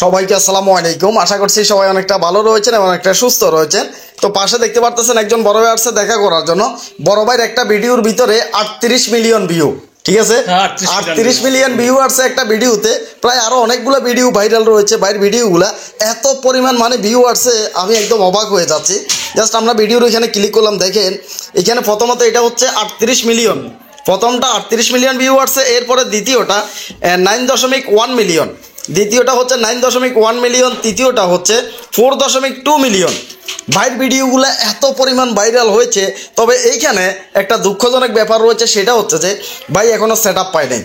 সবাইকে আসসালামু আলাইকুম। আশা করছি সবাই অনেকটা ভালো রয়েছেন এবং অনেকটা সুস্থ রয়েছেন। তো পাশে দেখতে পারতেছেন একজন বড় ভাই আসছে দেখা করার জন্য। বড় ভাইয়ের একটা ভিডিওর ভিতরে 38 মিলিয়ন ভিউ, ঠিক আছে, 38 মিলিয়ন ভিউ আসছে একটা ভিডিওতে। প্রায় আরো অনেকগুলো ভিডিও ভাইরাল রয়েছে, বাইরের ভিডিওগুলা এত পরিমাণ মানে ভিউ আসছে, আমি একদম অবাক হয়ে যাচ্ছি। জাস্ট আমরা ভিডিওর এখানে ক্লিক করলাম, দেখেন এখানে প্রথমত এটা হচ্ছে 38 মিলিয়ন, প্রথমটা 38 মিলিয়ন ভিউ আসছে। এরপরে দ্বিতীয়টা 9.1 মিলিয়ন, দ্বিতীয়টা হচ্ছে 9.1 মিলিয়ন, তৃতীয়টা হচ্ছে 4.2 মিলিয়ন। ভাইয়ের ভিডিওগুলো এত পরিমাণ ভাইরাল হয়েছে। তবে এইখানে একটা দুঃখজনক ব্যাপার রয়েছে, সেটা হচ্ছে যে ভাই এখনও সেট আপ পায় নাই,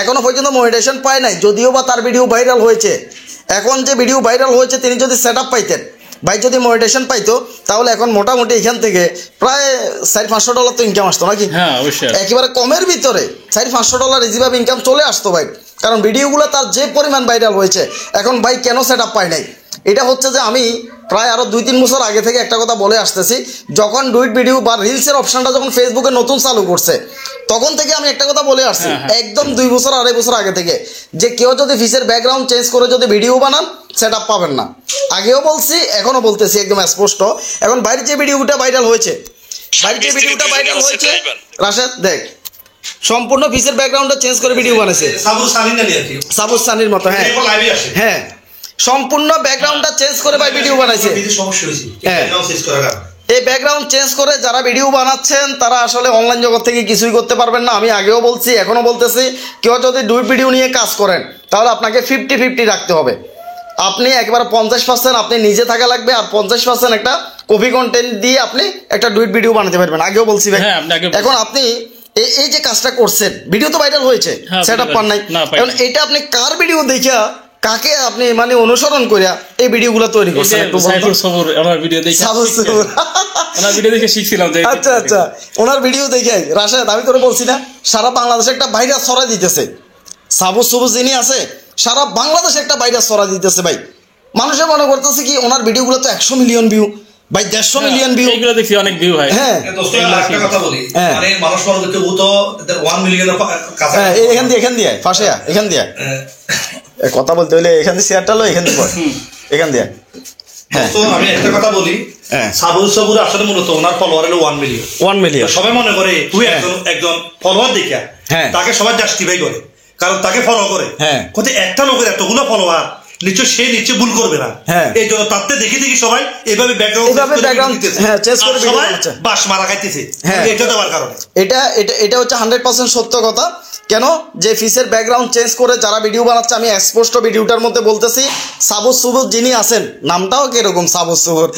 এখনও পর্যন্ত মনিটাইজেশন পায় নাই। যদিও বা তার ভিডিও ভাইরাল হয়েছে, এখন যে ভিডিও ভাইরাল হয়েছে তিনি যদি সেট আপ পাইতেন, ভাই যদি মনিটাইজেশন পাইতো, তাহলে এখন মোটামুটি এখান থেকে প্রায় $400-500 তো ইনকাম আসতো নাকি? হ্যাঁ অবশ্যই, একেবারে কমের ভিতরে $400-500 ইজিভাবে ইনকাম চলে আসতো ভাই, কারণ ভিডিওগুলো তার যে পরিমাণ ভাইরাল হয়েছে। এখন ভাই কেন সেট আপ পায় নাই? এটা হচ্ছে যে আমি প্রায় আরও 2-3 বছর আগে থেকে একটা কথা বলে আসতেছি, যখন ডুইট ভিডিও বা রিলসের অপশনটা যখন ফেসবুকে নতুন চালু করছে, তখন থেকে আমি একটা কথা বলে আসছি, একদম 2 বছর 2.5 বছর আগে থেকে, যে কেউ যদি ফিসের ব্যাকগ্রাউন্ড চেঞ্জ করে যদি ভিডিও বানান, সেট আপ পাবেন না। আগেও বলছি, এখনও বলতেছি একদম স্পষ্ট। এখন বাইরের যে ভিডিওটা ভাইরাল হয়েছে, রাশেদ দেখ, সম্পূর্ণ ফিসের ব্যাকগ্রাউন্ডটা চেঞ্জ করে ভিডিও বানাইছে, সাবুজ সানির মতো। হ্যাঁ হ্যাঁ, সম্পূর্ণ ব্যাকগ্রাউন্ডটা চেঞ্জ করে ভাই ভিডিও বানাইছে। হ্যাঁ, এই ব্যাকগ্রাউন্ড চেঞ্জ করে যারা ভিডিও বানাচ্ছেন তারা আসলে অনলাইন জগৎ থেকে কিছুই করতে পারবেন না। আমি আগেও বলছি, এখনও বলতেছি, কেউ যদি ডুইট ভিডিও নিয়ে কাজ করেন, তাহলে আপনাকে 50-50 রাখতে হবে। আপনি একবার 50% আপনি নিজে থাকা লাগবে, আর 50% একটা কপি কন্টেন্ট দিয়ে আপনি একটা ডুইট ভিডিও বানাতে পারবেন। আগেও বলছি ভাই। এখন আপনি এই যে কাজটা করছেন, ভিডিও তো ভাইরাল হয়েছে, সেট আপ পান নাই। এখন এটা আপনি কার ভিডিও দেখা, কাকে আপনি মানে অনুসরণ করিয়া এই ভিডিওগুলো তৈরি করছেন? আচ্ছা আচ্ছা, ওনার ভিডিও দেখে রাশেদ, আমি তোরে বলছি না, সারা বাংলাদেশে একটা ভাইরাস ছড়াই দিতেছে। সাবুজ সুবুজ যিনি আছে, সারা বাংলাদেশে একটা ভাইরাস ছড়াই দিতেছে ভাই। মানুষের মনে করতেছে কি ওনার ভিডিওগুলো তো 100 মিলিয়ন ভিউ, ভাই 150 মিলিয়ন ভিউ, এগুলো দেখছি অনেক ভিউ হয়। হ্যাঁ, একটা কথা বলি, মানে মানুষ মনে করতে ও তো 1 মিলিয়নের কাছে। হ্যাঁ, এখান দিয়ে ফাঁসে, এখান দিয়ে কথা বলতে হলে এখান দিয়ে শেয়ারটা লো, এখান দিয়ে এখান দিয়ে। হ্যাঁ, তো আমি একটা কথা বলি, সাবুজ সবুর আসলে মূলত ওনার ফলোয়ার হলো 1 মিলিয়ন। সবাই মনে করে তুই একজন ফলোয়ার দেখা তাকে সবাই জাস্টিফাই করে, কারণ তাকে ফলো করে। কোথায় একটা লোকের এতগুলো ফলোয়ার, নিশ্চয় সে নিশ্চয় ভুল করবে না। এই জন্য তাতে দেখি সবাই এভাবে ব্যাকগ্রাউন্ড চেঞ্জ করে সবাই বাস মারা খাইতেছে। এটা দেওয়ার কারণে এটা হচ্ছে 100% সত্য কথা। কেন যে ফিসের ব্যাকগ্রাউন্ড চেঞ্জ করে যারা ভিডিও বানাচ্ছে, আমি স্পষ্ট ভিডিওটার মধ্যে বলতেছি, সাবুজ সুবুজ যিনি আছেন, নামটাও কিরকম সাবুজ সুবুর,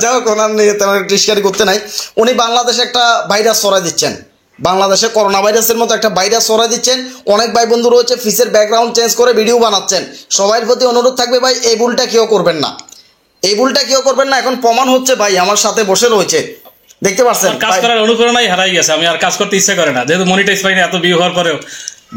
যাও ওনার নিয়ে তেমন টিস্কারি করতে নাই। উনি বাংলাদেশে একটা ভাইরাস ছড়াই দিচ্ছেন, বাংলাদেশে করোনা ভাইরাসের মতো একটা ভাইরাস ছড়াই দিচ্ছেন। অনেক ভাই বন্ধু রয়েছে ফিসের ব্যাকগ্রাউন্ড চেঞ্জ করে ভিডিও বানাচ্ছেন। সবার প্রতি অনুরোধ থাকবে ভাই, এই ভুলটা কেউ করবেন না, এই ভুলটা কেউ করবেন না। এখন প্রমাণ হচ্ছে ভাই, আমার সাথে বসে রয়েছে, দেখতে পাচ্ছেন, কাজ করার অনুপ্রেরণাই হারাই গেছে। আমি আর কাজ করতে ইচ্ছা করে না, যেহেতু মনিটাইজ পাইনি এত ভিউ হওয়ার পরেও।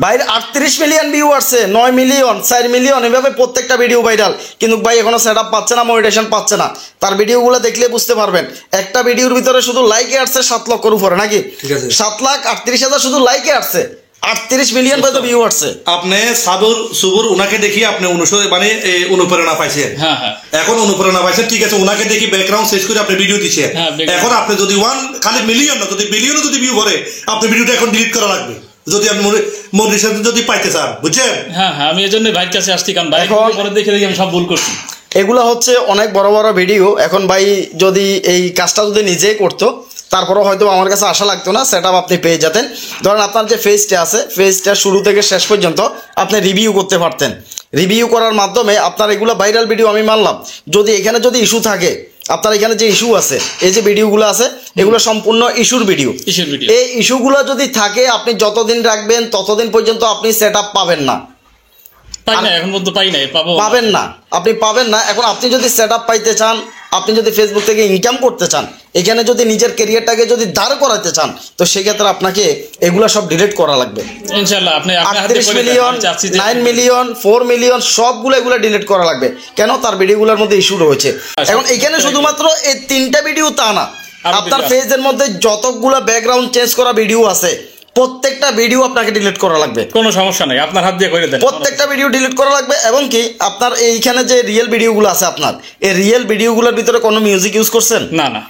ভাইয়ের 38 মিলিয়ন ভিউ আসছে, 9 মিলিয়ন, 4 মিলিয়ন, এভাবে প্রত্যেকটা ভিডিও ভাইরাল। কিন্তু ভাই এখনো সেট আপ পাচ্ছে না, মনিটাইজেশন পাচ্ছে না। তার ভিডিওগুলো দেখলে বুঝতে পারবেন, একটা ভিডিওর ভিতরে শুধু লাইকে আসছে 7 লক্ষের উপরে, নাকি 7,38,000 শুধু লাইকে আসছে, 38 মিলিয়ন পর্যন্ত ভিউ আসছে। আপনি সাবুর সুবুর ওনাকে দেখি আপনি মানে অনুপ্রেরণা পাইছেন। এখন অনুপ্রেরণা পাইছেন, ঠিক আছে, ওনাকে দেখি ব্যাকগ্রাউন্ড শেষ করে আপনি ভিডিও দিচ্ছেন। এখন আপনি যদি খালি মিলিয়ন না, যদি বিলিয়নও যদি ভিউ করে, আপনি ভিডিওটা এখন ডিলিট করা লাগবে, যদি আপনি মনিটাইজেশন যদি পাইতে চান, বুঝছেন? হ্যাঁ হ্যাঁ, আমি এজন্য ভাইয়ের কাছে আসছি, কারণ ভাই পরে দেখে আমি সব ভুল করছি। এগুলো হচ্ছে অনেক বড় বড় ভিডিও। এখন ভাই যদি এই কাজটা যদি নিজেই করতো, তারপরে হয়তো আমার কাছে আশা লাগতো না, সেট আপ আপনি পেয়ে যেতেন। ধরেন আপনার যে ফেজটা আছে, ফেজটা শুরু থেকে শেষ পর্যন্ত আপনি রিভিউ করতে পারতেন। রিভিউ করার মাধ্যমে আপনার এগুলো ভাইরাল ভিডিও আমি মানলাম। যদি এখানে যদি ইস্যু থাকে, আপনার এখানে যে ইস্যু আছে, এই যে ভিডিওগুলো আছে, এগুলো সম্পূর্ণ ইস্যুর ভিডিও। এই ইস্যুগুলো যদি থাকে, আপনি যতদিন রাখবেন ততদিন পর্যন্ত আপনি সেট আপ পাবেন না, পাবেন না, আপনি পাবেন না। এখন আপনি যদি সেট আপ পাইতে চান, আপনি যদি ফেসবুক থেকে ইনকাম করতে চান, এখানে যদি নিজের ক্যারিয়ারটাকে যদি দাঁড় করাতে চান, তো সেক্ষেত্রে আপনাকে এগুলো সব ডিলিট করা লাগবে। ইনশাআল্লাহ আপনি 38 মিলিয়ন, 9 মিলিয়ন, 4 মিলিয়ন সবগুলো এগুলো ডিলিট করা লাগবে। কেন? তার ভিডিওগুলোর মধ্যে ইস্যু রয়েছে। এখন এখানে শুধুমাত্র এই 3টা ভিডিও তা না, আপনার পেজের মধ্যে যতগুলো ব্যাকগ্রাউন্ড চেঞ্জ করা ভিডিও আছে, প্রত্যেকটা ভিডিও আপনাকে ডিলিট করা লাগবে, কোনো সমস্যা নাই, আপনার হাত দিয়ে করে দেন। প্রত্যেকটা ভিডিও ডিলিট করা লাগবে। এবং কি আপনার এইখানে যে রিয়েল ভিডিওগুলো আছে, আপনার এই রিয়েল ভিডিওগুলোর ভিতরে কোনো মিউজিক ইউজ করছেন? না না,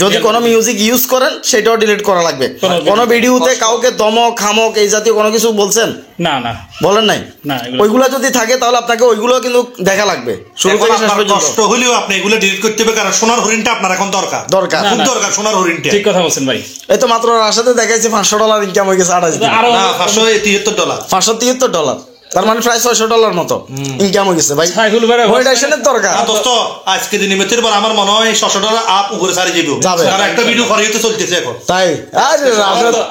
যদি কোনো মিউজিক ইউজ করেন সেটাও ডিলিট করা লাগবে। কোনো ভিডিওতে কাউকে দমক খামক এই জাতীয় কোনো কিছু বলছেন? না না, বলেন নাই? না, ওইগুলো যদি থাকে তাহলে আপনাকে ওইগুলো কিন্তু দেখা লাগবে শুরু থেকে শেষ পর্যন্ত। কষ্ট হলেও আপনি এগুলো ডিলিট করতে হবে, কারণ সোনার হরিণটা আপনার এখন দরকার, খুব দরকার সোনার হরিণটা। ঠিক কথা বলছেন ভাই। এই তো মাত্র রাশাতে দেখাইছে $500 ইনকাম হয়ে গেছে 28 দিন। না, $573, $573, তার মানে প্রায় $600 মতো ইনকাম হয়ে গেছে ভাই। মনিটাইজেশনের দরকার দোস্ত। আজকে দিন মেতের পর আমার মনে হয় $600 আপ উপরে সারি যাবে, কারণ একটা ভিডিও ফরিতে চলতেছে এখন। তাই আরে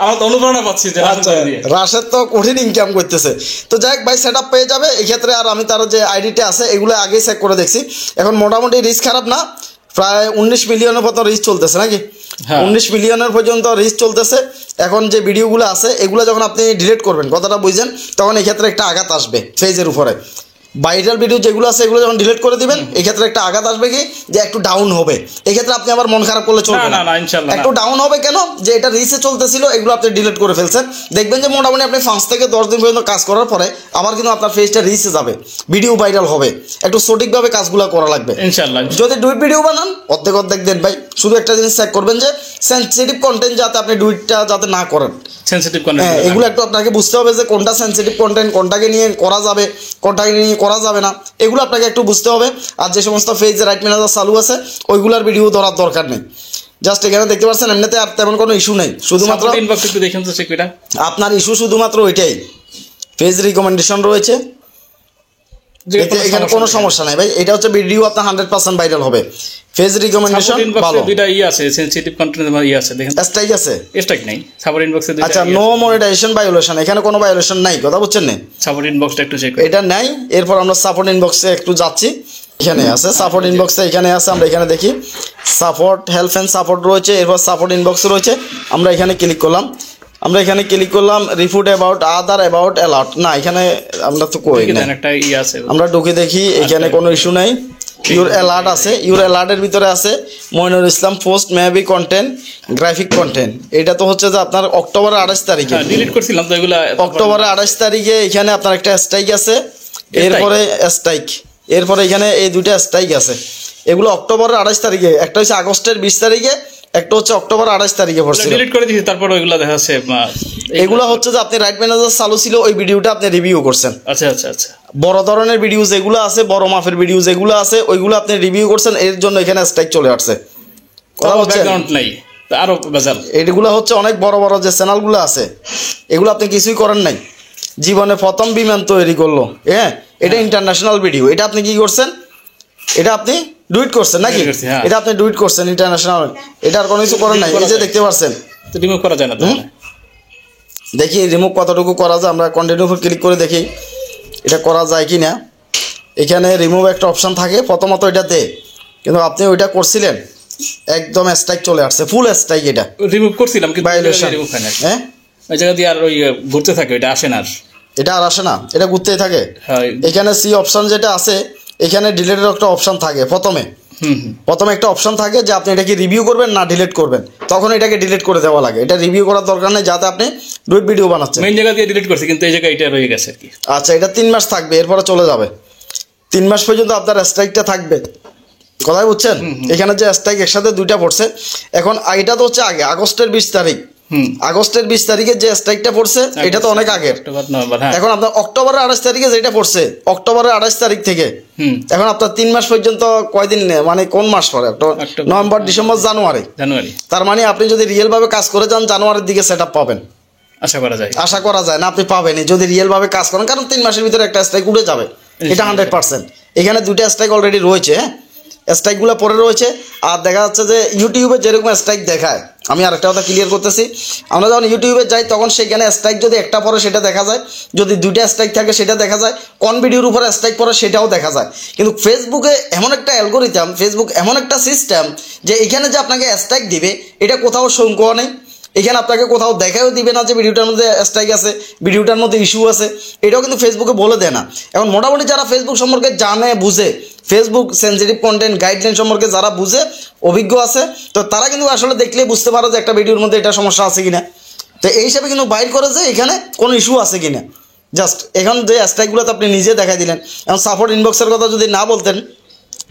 আমার তো অনুপ্রেরণা পাচ্ছি যে রাশেদ তো কঠিন ইনকাম করতেছে। তো যাই হোক ভাই, সেটআপ পেয়ে যাবে এই ক্ষেত্রে। আর আমি তার যে আইডিটা আছে এগুলো আগেই চেক করে দেখছি, এখন মোটামুটি রিস্ক খারাপ না। প্রায় 19 মিলিয়নের মতো রিচ চলতেছে নাকি? 19 মিলিয়নের পর্যন্ত রিচ চলতেছে। এখন যে ভিডিওগুলো আছে এগুলো যখন আপনি ডিলিট করবেন, কথাটা বুঝছেন, তখন এই ক্ষেত্রে একটা আঘাত আসবে ফেজের উপরে। ভাইরাল ভিডিও যেগুলো আছে এগুলো যখন ডিলিট করে দিবেন এই ক্ষেত্রে একটা আঘাত আসবে কি, যে একটু ডাউন হবে। এই ক্ষেত্রে আপনি আবার মন খারাপ করলে চলবে না, একটু ডাউন হবে। কেন? যে এটা রিচে চলতেছিল, এগুলো আপনি ডিলিট করে ফেলছেন। দেখবেন যে মোটামুটি আপনি 5 থেকে 10 দিন পর্যন্ত কাজ করার পরে আবার কিন্তু আপনার পেজটা রিচে যাবে, ভিডিও ভাইরাল হবে। একটু সঠিকভাবে কাজগুলো করা লাগবে ইনশাআল্লাহ। যদি ডুইট ভিডিও বানান অর্ধেক অর্ধেক দেন ভাই, শুধু একটা জিনিস চেক করবেন যে সেনসিটিভ কন্টেন্ট যাতে আপনি ডুইটটা যাতে না করেন। সেনসিটিভ কন্টেন্ট এগুলো একটু আপনাকে বুঝতে হবে যে কোনটা সেনসিটিভ কন্টেন্ট, কোনটাকে নিয়ে করা যাবে, কোনটাকে নিয়ে করা যাবে না, এগুলো আপনাকে একটু বুঝতে হবে। আর যে সমস্ত পেজে রাইট ম্যানেজার চালু আছে ওইগুলোর ভিডিও ধরার দরকার নেই। জাস্ট এখানে দেখতে পাচ্ছেন এমনিতে আর তেমন কোনো ইস্যু নেই, শুধুমাত্র আপনার ইস্যু শুধুমাত্র ওইটাই, পেজ রিকমেন্ডেশন রয়েছে, এখানে কোনো সমস্যা নাই ভাই। এটা হচ্ছে ভিডিও আপনার 100% ভাইরাল হবে। পেজ রিকমেন্ডেশন ভালো, দুইটা আছে সেনসিটিভ কন্টেন্ট আছে, দেখেন স্ট্রাইক আছে, স্ট্রাইক নাই। সাপোর্ট ইনবক্সে দুইটা আচ্ছা, নো মনিটাইজেশন ভায়োলেশন, এখানে কোনো ভায়োলেশন নাই, কথা বুঝছেন না? সাপোর্ট ইনবক্সটা একটু চেক এটা নাই। এরপর আমরা সাপোর্ট ইনবক্সে একটু যাচ্ছি, এখানে আছে সাপোর্ট ইনবক্সে, এখানে আছে, আমরা এখানে দেখি সাপোর্ট হেল্প এন্ড সাপোর্ট রয়েছে, এরপর সাপোর্ট ইনবক্স রয়েছে। আমরা এখানে ক্লিক করলাম, report about other about alert, না এখানে আমরা তো কই না, একটা ই আছে, আমরা ঢুকে দেখি এখানে কোনো ইস্যু নাই। ইউর অ্যালার্ট আছে, ইউর অ্যালার্টের ভিতরে আছে Moinul Islam post maybe content graphic content. এটা তো হচ্ছে যে আপনার অক্টোবরের 28 তারিখে ডিলিট করছিলাম তো এগুলা, অক্টোবরের 28 তারিখে এখানে আপনার একটা স্ট্রাইক আছে, এরপরে স্ট্রাইক, এরপরে এখানে এই দুইটা স্ট্রাইক আছে। এগুলো অক্টোবরের 28 তারিখে, একটা হচ্ছে আগস্টের 20 তারিখে, একটা হচ্ছে অক্টোবর 28 তারিখে পড়ছিল, ডিলিট করে দিয়েছি। তারপর ওইগুলা দেখা যাচ্ছে এগুলো হচ্ছে যে আপনি রাইট ম্যানেজার চালু ছিল ওই ভিডিওটা আপনি রিভিউ করছেন। আচ্ছা আচ্ছা আচ্ছা, বড় ধরনের ভিডিও যেগুলো আছে, বড় মাপের ভিডিও যেগুলো আছে ওইগুলো আপনি রিভিউ করছেন, এর জন্য এখানে স্ট্রাইক চলে আসছে। কথা হচ্ছে নাই আরো বেজাল, এগুলো হচ্ছে অনেক বড় বড় যে চ্যানেলগুলো আছে এগুলো আপনি কিছুই করেন নাই, জীবনে প্রথম বিমান তৈরি করলো, হ্যাঁ এটা ইন্টারন্যাশনাল ভিডিও, এটা আপনি কি করছেন, এটা আপনি ডুইট করছেন নাকি? এটা আপনি ডুইট করছেন ইন্টারন্যাশনাল, এটা আর কোনো কিছু করেন নাই। এই যে দেখতে পাচ্ছেন রিমুভ করা যায় না, দেখি রিমুভ কতটুকু করা যায়। আমরা কন্টিনিউ উপর ক্লিক করে দেখি এটা করা যায় কি না। এখানে রিমুভ একটা অপশন থাকে প্রথমত, এটা দে, কিন্তু আপনি ওইটা করছিলেন একদম স্ট্রাইক চলে আসছে, ফুল স্ট্রাইক। এটা রিমুভ করছিলাম কিন্তু ভায়োলেশন, হ্যাঁ ওই জায়গা দিয়ে আর ওই ঘুরতে থাকে, এটা আসে না, এটা আর আসে না, এটা ঘুরতেই থাকে। এখানে সি অপশন যেটা আছে, এখানে ডিলিটের একটা অপশন থাকে প্রথমে একটা অপশন থাকে যে আপনি এটাকে রিভিউ করবেন না ডিলিট করবেন, তখন এটাকে ডিলিট করে দেওয়া লাগে। এটা রিভিউ করার দরকার নেই, যাতে আপনি ডুইট ভিডিও বানাচ্ছেন। মেইন জায়গা দিয়ে ডিলিট করছি কিন্তু এই জায়গায় এটা রয়ে গেছে আর কি। আচ্ছা, এটা 3 মাস থাকবে, এরপরে চলে যাবে। 3 মাস পর্যন্ত আপনার স্ট্রাইকটা থাকবে, কথাই বুঝছেন? এখানে যে স্ট্রাইক একসাথে দুইটা পড়ছে, এখন এটা তো হচ্ছে আগে আগস্টের 20 তারিখ, আগস্টের 20 তারিখে যে স্ট্রাইকটা পড়ছে এটা তো অনেক আগের। এখন আপনার অক্টোবরের 28 তারিখে যেটা পড়ছে, অক্টোবরের 28 তারিখ থেকে এখন আপনার 3 মাস পর্যন্ত কয়দিন, মানে কোন মাস পরে, নভেম্বর ডিসেম্বর জানুয়ারি, তার মানে আপনি যদি রিয়েল ভাবে কাজ করে যান জানুয়ারির দিকে সেটআপ পাবেন, আশা করা যায় না আপনি পাবেনই যদি রিয়েল ভাবে কাজ করেন, কারণ 3 মাসের ভিতরে একটা স্ট্রাইক উঠে যাবে, এটা 100%। এখানে দুইটা স্ট্রাইক অলরেডি রয়েছে, হ্যাঁ স্ট্রাইকগুলো পরে রয়েছে। আর দেখা যাচ্ছে যে ইউটিউবে যেরকম স্ট্রাইক দেখায়, আমি আরেকটা কথা ক্লিয়ার করতেছি, আমরা যখন ইউটিউবে যাই তখন সেখানে স্ট্রাইক যদি একটা পরে সেটা দেখা যায়, যদি দুইটা স্ট্রাইক থাকে সেটা দেখা যায়, কোন ভিডিওর উপরে স্ট্রাইক পরে সেটাও দেখা যায়। কিন্তু ফেসবুকে এমন একটা অ্যালগোরিদম, ফেসবুক এমন একটা সিস্টেম যে এখানে যে আপনাকে স্ট্রাইক দিবে এটা কোথাও সংখ্যা নেই, এখানে আপনাকে কোথাও দেখাও দিবে না যে ভিডিওটার মধ্যে স্ট্রাইক আছে, ভিডিওটার মধ্যে ইস্যু আছে, এটাও কিন্তু ফেসবুকে বলে দেয় না। এখন মোটামুটি যারা ফেসবুক সম্পর্কে জানে বুঝে, ফেসবুক সেন্সিটিভ কন্টেন্ট গাইডলাইন সম্পর্কে যারা বুঝে, অভিজ্ঞ আছে, তো তারা কিন্তু আসলে দেখলে বুঝতে পারো যে একটা ভিডিওর মধ্যে এটা সমস্যা আছে কিনা। তো এই হিসাবে কিন্তু বাইর করে যে এখানে কোনো ইস্যু আছে কিনা, জাস্ট এখন যে স্ট্রাইকগুলো তো আপনি নিজে দেখাই দিলেন। এখন সাপোর্ট ইনবক্সের কথা যদি না বলতেন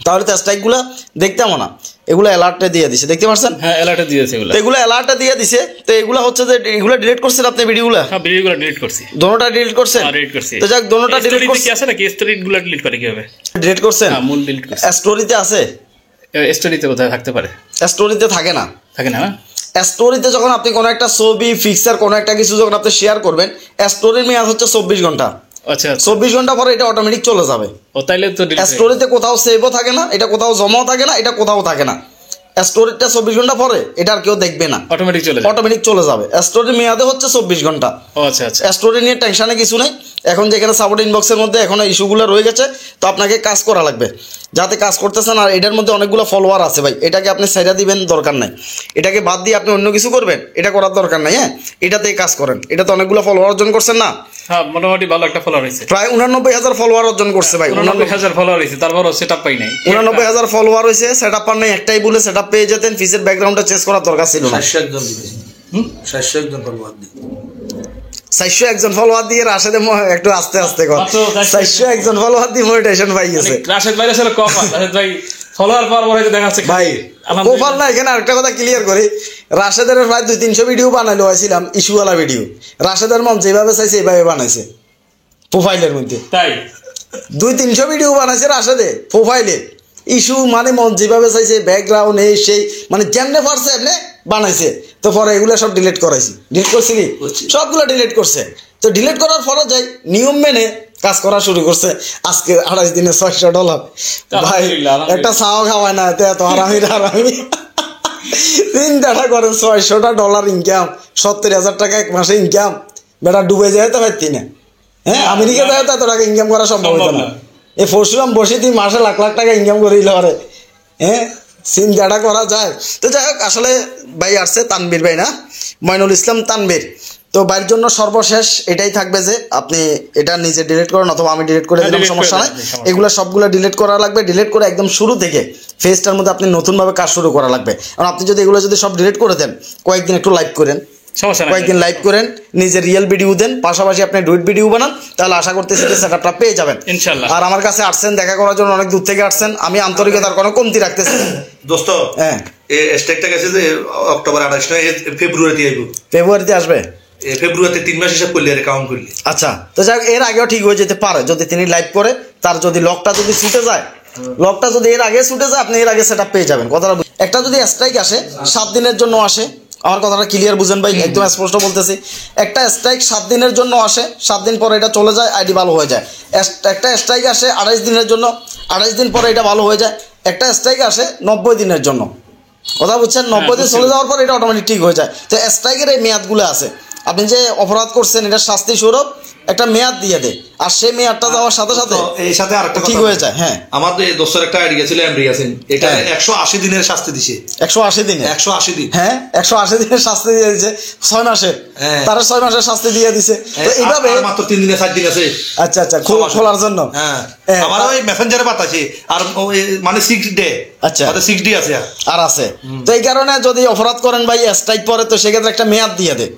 তাহলে তো স্ট্রাইকগুলো দেখতামও না। এগুলো অ্যালার্টে দিয়ে দিছে, দেখতে পাচ্ছেন? হ্যাঁ অ্যালার্টে দিয়েছে এগুলো। এগুলো অ্যালার্টে দিয়ে দিছে। তো এগুলো হচ্ছে যে এগুলো ডিলিট করছেন আপনি ভিডিওগুলো? হ্যাঁ ভিডিওগুলো ডিলিট করছি। দোনোটা ডিলিট করছেন? হ্যাঁ ডিলিট করছি। তো যাক দোনোটা ডিলিট করছি। কি আছে নাকি স্টোরিগুলো ডিলিট করে কিভাবে? ডিলিট করছেন? হ্যাঁ মূল ডিলিট করছি। স্টোরিতে আছে? স্টোরিতে কোথায় থাকতে পারে? স্টোরিতে থাকে না। থাকে না? স্টোরিতে যখন আপনি কোনো একটা ছবি ফিক্সার কোনো একটা কিছু যখন আপনি শেয়ার করবেন, স্টোরির মেয়াদ হচ্ছে 24 ঘন্টা। আচ্ছা 24 ঘন্টা পরে এটা অটোমেটিক চলে যাবে। ও তাইলে তো স্টোরিতে কোথাও সেভও থাকে না, এটা কোথাও জমাও থাকে না, এটা কোথাও থাকে না। স্টোরিটা 24 ঘন্টা পরে এটা আর কেউ দেখবে না, অটোমেটিক চলে যাবে। স্টোরির মেয়াদে হচ্ছে 24 ঘন্টা। ও আচ্ছা আচ্ছা। স্টোরি নিয়ে টেনশনে কিছু নেই। এখন যেখানে সাপোর্ট ইনবক্সের মধ্যে এখনো ইস্যুগুলো রয়ে গেছে, তো আপনাকে কাজ করা লাগবে। যাতে কাজ করতেছেন, আর এটার মধ্যে অনেকগুলো ফলোয়ার আছে ভাই, এটাকে আপনি সাইডা দিবেন দরকার নাই, এটাকে বাদ দিয়ে আপনি অন্য কিছু করবেন, এটা করার দরকার নাই। হ্যাঁ এটাতেই কাজ করেন। এটা তো অনেকগুলো ফলোয়ার অর্জন করছেন না? হ্যাঁ মোটামুটি ভালো একটা ফলোয়ার হয়েছে, প্রায় 89,000 ফলোয়ার অর্জন করছে ভাই। 89,000 ফলোয়ার হয়েছে, তারপরও সেটআপ পাই নাই। 89,000 ফলোয়ার হয়েছে, সেটআপ পান নাই। একটাই বলে সেটআপ পেয়ে যেতেন, ফিসের ব্যাকগ্রাউন্ডটা চেঞ্জ করার দরকার ছিল না। 401 ফলোয়ার দিয়ে রাশেদে একটু আস্তে আস্তে কর। 401 ফলোয়ার দিয়ে মনিটাইজেশন পাই গেছে রাশেদ ভাই। আসলে কপাল রাশেদ ভাই ফলোয়ার পাওয়ার পরে দেখাচ্ছে ভাই। কপাল না, এখানে আরেকটা কথা ক্লিয়ার করি, রাশেদের প্রায় 200-300 ভিডিও বানাইলো হয়েছিলাম, ইস্যুওয়ালা ভিডিও। রাশেদের মন যেভাবে চাইছে এইভাবে বানাইছে প্রোফাইলের মধ্যে। তাই 200-300 ভিডিও বানাইছে রাশেদে প্রোফাইলে, ইস্যু মানে মন যেভাবে চাইছে, ব্যাকগ্রাউন্ড এই সেই মানে যেমনে পারছে এমনি বানাইছে। তো পরে এগুলো সব ডিলিট করাইছি। ডিলিট করছি কি? সবগুলো ডিলিট করছে। তো ডিলিট করার পরে যাই নিয়ম মেনে কাজ করা শুরু করছে। আজকে 28 দিনে $600 ভাই। একটা চাও খাওয়ায় না এত হারামি চিন্তাটা করেন। $600 ইনকাম, 70,000 টাকা এক মাসে ইনকাম। বেটা ডুবে যায় তো পারতি না। হ্যাঁ আমেরিকা যায় তো এত টাকা ইনকাম করা সম্ভব হতো না। এই পরশুরাম বসে তুই মাসে লাখ লাখ টাকা ইনকাম করিল পারে। হ্যাঁ চিন্তাটা করা যায়। তো যাই হোক, আসলে ভাই আসছে তানবীর ভাই, না মইনুল ইসলাম তানবীর। তো ভাইয়ের জন্য সর্বশেষ এটাই থাকবে যে আপনি এটা নিজে ডিলিট করেন অথবা আমি ডিলিট করে দিলাম, সমস্যা নাই। এগুলো সবগুলো ডিলিট করা লাগবে। ডিলিট করে একদম শুরু থেকে ফেজটার মধ্যে আপনি নতুনভাবে কাজ শুরু করা লাগবে। কারণ আপনি যদি এগুলো যদি সব ডিলিট করে দেন, কয়েকদিন একটু লাইভ করেন, কয়েকদিন লাইভ করেন, নিজে রিয়েল ভিডিও দেন, পাশাপাশি আপনি ডুইট ভিডিও বানান, তাহলে আশা করতেছি যে সেটআপটা পেয়ে যাবেন ইনশাআল্লাহ। আর আমার কাছে আসছেন দেখা করার জন্য, অনেক দূর থেকে আসছেন, আমি আন্তরিকতার কোনো কমতি রাখতেছি না দোস্ত। হ্যাঁ এই স্টেকটা গেছে যে অক্টোবর 28 ফেব্রুয়ারিতে আইবো। ফেব্রুয়ারিতে আসবে? ফেব্রুয়ারিতে 3 মাস হিসাব করলে কাউন্ট করলে। আচ্ছা তো যাই হোক, এর আগেও ঠিক হয়ে যেতে পারে যদি তিনি লাইভ করে। তার যদি লকটা যদি ছুটে যায়, লকটা যদি এর আগে ছুটে যায়, আপনি এর আগে সেটআপ পেয়ে যাবেন। কথাটা একটা যদি স্ট্রাইক আসে 7 দিনের জন্য আসে, আমার কথাটা ক্লিয়ার বুঝেন ভাই, একদম স্পষ্ট বলতেছি। একটা স্ট্রাইক 7 দিনের জন্য আসে, 7 দিন পরে এটা চলে যায়, আইডি ভালো হয়ে যায়। একটা স্ট্রাইক আসে 28 দিনের জন্য, 28 দিন পরে এটা ভালো হয়ে যায়। একটা স্ট্রাইক আসে 90 দিনের জন্য, কথা বুঝছেন? 90 দিন চলে যাওয়ার পর এটা অটোমেটিক ঠিক হয়ে যায়। তো স্ট্রাইকের এই মেয়াদগুলো আছে। আপনি যে অপরাধ করছেন এটা শাস্তি স্বরূপ একটা মেয়াদ দিয়ে দেয়, আর সেই মেয়াদটা যাওয়ার সাথে সাথে এই সাথে আরেকটা ঠিক হয়ে যায়। হ্যাঁ আমাদের দোস্তের একটা আইডিয়া ছিল এমরিয়াসিন, এটা 180 দিনের শাস্তি দিছে। 180 দিনে? 180 দিন। হ্যাঁ 180 দিনের শাস্তি দিয়ে দিয়েছে, 6 মাসের। তারা 6 মাসের শাস্তি দিয়ে দিছে। তো এইভাবে মাত্র 3 দিনে 4 দিন আছে। আচ্ছা আচ্ছা, খোলার জন্য। হ্যাঁ আমার ওই মেসেঞ্জারে পাঠাইছে, আর মানে 6 ডে। আচ্ছা 6 ডে আছে আর আছে। তো এই কারণে যদি অপরাধ করেন ভাই স্ট্রাইক পরে, তো সেক্ষেত্রে একটা মেয়াদ দিয়ে দেয়।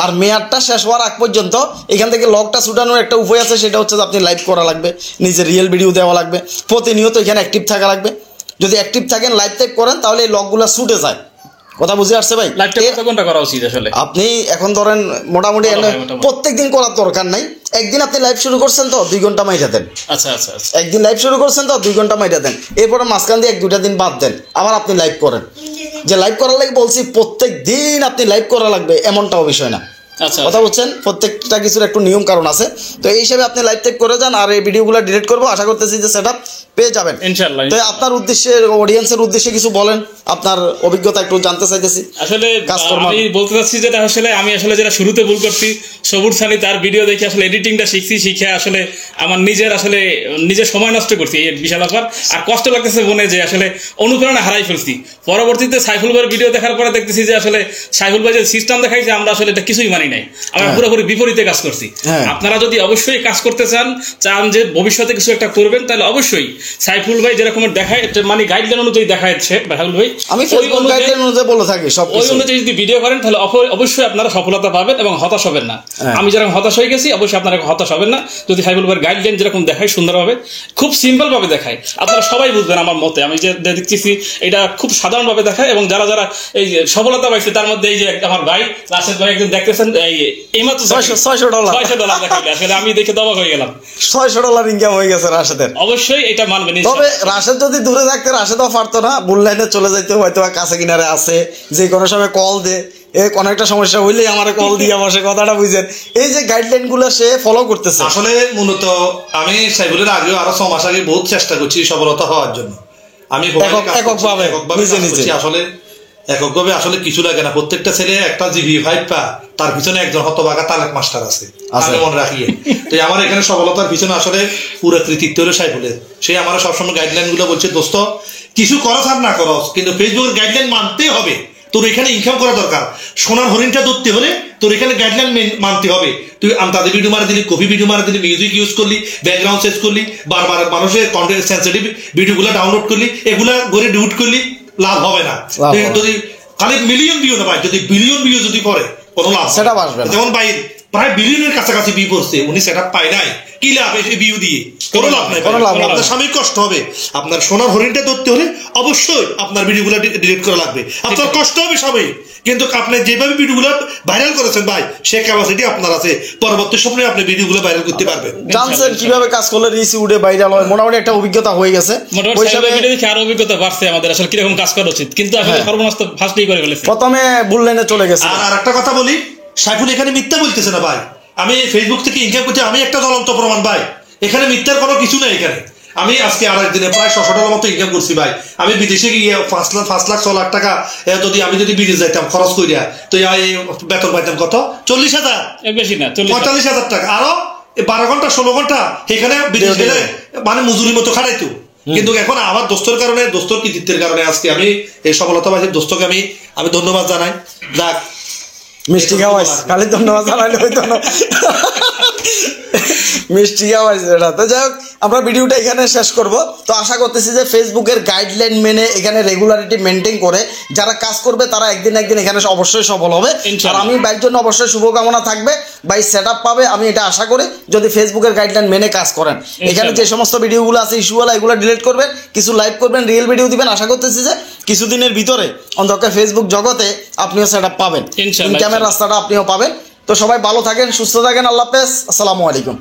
আর মেয়াদটা শেষ হওয়ার আগ পর্যন্ত এখান থেকে লকটা ছুটানোর একটা উপায় আছে, সেটা হচ্ছে যে আপনি লাইভ করা লাগবে, নিজের রিয়েল ভিডিও দেওয়া লাগবে, প্রতিনিয়ত এখানে অ্যাক্টিভ থাকা লাগবে। যদি অ্যাক্টিভ থাকেন, লাইভ টাইপ করেন, তাহলে এই লকগুলো ছুটে যায়। কথা বুঝে আসছে ভাই? আপনি এখন ধরেন মোটামুটি প্রত্যেকদিন করার দরকার নাই। একদিন আপনি লাইভ শুরু করছেন তো 2 ঘন্টা মাইরা দেন। আচ্ছা আচ্ছা, একদিন লাইভ শুরু করছেন তো 2 ঘন্টা মাইরা দেন, এরপরে মাঝখান দিয়ে 1-2টা দিন বাদ দেন, আবার আপনি লাইভ করেন। যে লাইভ করার লাগে বলছি, প্রত্যেক দিন আপনি লাইভ করা লাগবে এমনটাও বিষয় না। কথা বলছেন, প্রত্যেকটা কিছুর একটু নিয়ম কারণ আছে। তো এই হিসাবে আপনি লাইভ টাইপ করে যান, আর এই ভিডিওগুলো ডিলিট করবো, আশা করতেছি যে সেটআপ পেয়ে যাবেন ইনশাআল্লাহ। তো আপনার উদ্দেশ্যে, অডিয়েন্সের উদ্দেশ্যে কিছু বলেন, আপনার অভিজ্ঞতা একটু জানতে চাইতেছি। আসলে আমি বলতে চাচ্ছি যেটা আসলে আমি আসলে যেটা শুরুতে ভুল করছি, সবুর সানি তার ভিডিও দেখে আসলে এডিটিংটা শিখে আসলে আমার নিজের সময় নষ্ট করছি, এই বিশাল ব্যাপার। আর কষ্ট লাগতেছে মনে যে আসলে অনুপ্রেরণা হারাই ফেলছি। পরবর্তীতে সাইফুল ভাইয়ের ভিডিও দেখার পরে দেখতেছি যে আসলে সাইফুল ভাই যে সিস্টেম দেখাইছে, আমরা আসলে এটা কিছুই মানি বানাই নাই, আমি পুরোপুরি বিপরীতে কাজ করছি। আপনারা যদি অবশ্যই কাজ করতে চান যে ভবিষ্যতে কিছু একটা করবেন, তাহলে অবশ্যই সাইফুল ভাই যেরকম দেখায়, মানে গাইডলাইন অনুযায়ী দেখাচ্ছে সাইফুল ভাই, আমি গাইডলাইন অনুযায়ী বলে থাকি সব, ওই অনুযায়ী যদি ভিডিও করেন তাহলে অবশ্যই আপনারা সফলতা পাবেন এবং হতাশ হবেন না। আমি যেরকম হতাশ হয়ে গেছি, অবশ্যই আপনারা হতাশ হবেন না যদি সাইফুল ভাইয়ের গাইডলাইন যেরকম দেখায় সুন্দরভাবে, খুব সিম্পল ভাবে দেখায়, আপনারা সবাই বুঝবেন। আমার মতে আমি যে দেখতেছি এটা খুব সাধারণ ভাবে দেখায়, এবং যারা যারা এই যে সফলতা পাইছে তার মধ্যে এই যে আমার ভাই রাশেদ ভাই একদিন দেখতেছেন এইমাত্র $600 দেখাইলে, আসলে আমি দেখে অবাক হয়ে গেলাম। $600 ইনকাম হয়ে গেছে রাশেদের। অবশ্যই এটা মানবেন। তবে রাশেদ যদি দূরে থাকতে, রাশেদও পারতো না, বুল লাইনে চলে যাইতে, হয়তো কাছে কিনারে আছে, যে কোনো সময় কল দে, কোনো একটা সমস্যা হইলেই আমার কল দিয়ে বসে, কথাটা বুঝেন। এই যে গাইডলাইন গুলো সে ফলো করতেছে। আসলে মূলত আমি সাইফুলের আগেও আরো 6 মাস আগে বহুত চেষ্টা করছি সফলতা হওয়ার জন্য। আমি এককভাবে আসলে এককভাবে আসলে কিছু লাগে না। প্রত্যেকটা ছেলে একটা GV5 পা, তার পিছনে একজন হতভাগা তালেক মাস্টার আছে, আমি মনে রাখি। তো আমার এখানে সফলতার পিছনে আসলে পুরো কৃতিত্ব হলো সাইফুলের। সে আমার সবসময় গাইডলাইন গুলো বলছে, দোস্ত কিছু করো আর না করো, কিন্তু ফেসবুকের গাইডলাইন মানতেই হবে। তোর এখানে ইনকাম করা দরকার, সোনার হরিণটা ধরতে হলে তোর এখানে গাইডলাইন মানতে হবে। তুই তাদের ভিডিও মারা দিলি, কপি ভিডিও মারা দিলি, মিউজিক ইউজ করলি, ব্যাকগ্রাউন্ড সেট করলি, বারবার মানুষের কন্টেন্ট সেন্সিটিভ ভিডিওগুলো ডাউনলোড করলি, এগুলা করে ডিলিট করলি, লাভ হবে না। যদি খালি মিলিয়ন ভিউ না ভাই, যদি বিলিয়ন ভিউ যদি করে কোনো লাভ সেটা আসবে না। যেমন ভাই প্রায় বিলিয়নের কাছাকাছি ভিউ করছে, উনি সেটা পায় নাই, কি লাভ এই ভিউ দিয়ে? কোনো লাভ নাই। আপনার স্বামীর কষ্ট হবে। আপনার সোনার হরিণটা ধরতে হলে অবশ্যই আপনার ভিডিওগুলো ডিলিট করা লাগবে, আপনার কষ্ট হবে সবই। কিন্তু আপনি যেভাবে ভিডিওগুলো ভাইরাল করেছেন ভাই, সে ক্যাপাসিটি আপনার আছে, পরবর্তী সময়ে আপনি ভিডিওগুলো ভাইরাল করতে পারবেন। জানছেন কিভাবে কাজ করলে রিচ উঠে ভাইরাল হয়, মোটামুটি একটা অভিজ্ঞতা হয়ে গেছে। আরো অভিজ্ঞতা বাড়ছে আমাদের, আসলে কিরকম কাজ করা উচিত, কিন্তু আসলে সর্বনাশ তো ফার্স্টেই করে ফেলেছে। প্রথমে বুল লাইনে চলে গেছে। আর একটা কথা বলি, সাইফুল এখানে মিথ্যা বলতেছে না ভাই। আমি ফেসবুক থেকে ইনকাম করছি, আমি একটা জ্বলন্ত প্রমাণ ভাই। এখানে মিথ্যার কোনো কিছু নেই। এখানে আমি আজকে 8 দিনে প্রায় $600 মতো ইনকাম করছি ভাই। আমি বিদেশে গিয়ে 5 লাখ 6 লাখ টাকা যদি বিদেশ যাইতাম খরচ করিয়া, তো বেতন পাইতাম কত? 40,000, বেশি না 45,000 টাকা। আরো 12 ঘন্টা 16 ঘন্টা এখানে বিদেশ গেলে মানে মজুরি মতো খাটাইতো। কিন্তু এখন আমার দোস্তর কারণে, দোস্তর কৃতিত্বের কারণে আজকে আমি এই সফলতা পাইছি। দোস্তকে আমি ধন্যবাদ জানাই। যাক, মিষ্টি খাওয়াইস, খালি ধন্যবাদ জানাইলে হইতো না, মিষ্টি খাওয়াইস এটা। তো যাই হোক, আমরা ভিডিওটা এখানে শেষ করব। তো আশা করতেছি যে ফেসবুকের গাইডলাইন মেনে, এখানে রেগুলারিটি মেনটেন করে যারা কাজ করবে, তারা একদিন এখানে অবশ্যই সফল হবে। আর আমি ভাইয়ের জন্য অবশ্যই শুভকামনা থাকবে, ভাই সেট আপ পাবে, আমি এটা আশা করি, যদি ফেসবুকের গাইডলাইন মেনে কাজ করেন। এখানে যে সমস্ত ভিডিওগুলো আছে ইস্যুওয়ালা, এগুলো ডিলিট করবেন, কিছু লাইভ করবেন, রিয়েল ভিডিও দিবেন। আশা করতেছি যে কিছুদিনের ভিতরে অন্তত ফেসবুক জগতে আপনিও সেট আপ পাবেন, ইনকামের রাস্তাটা আপনিও পাবেন। তো সবাই ভালো থাকেন, সুস্থ থাকেন, আল্লাহ হাফেজ, আসসালামু আলাইকুম।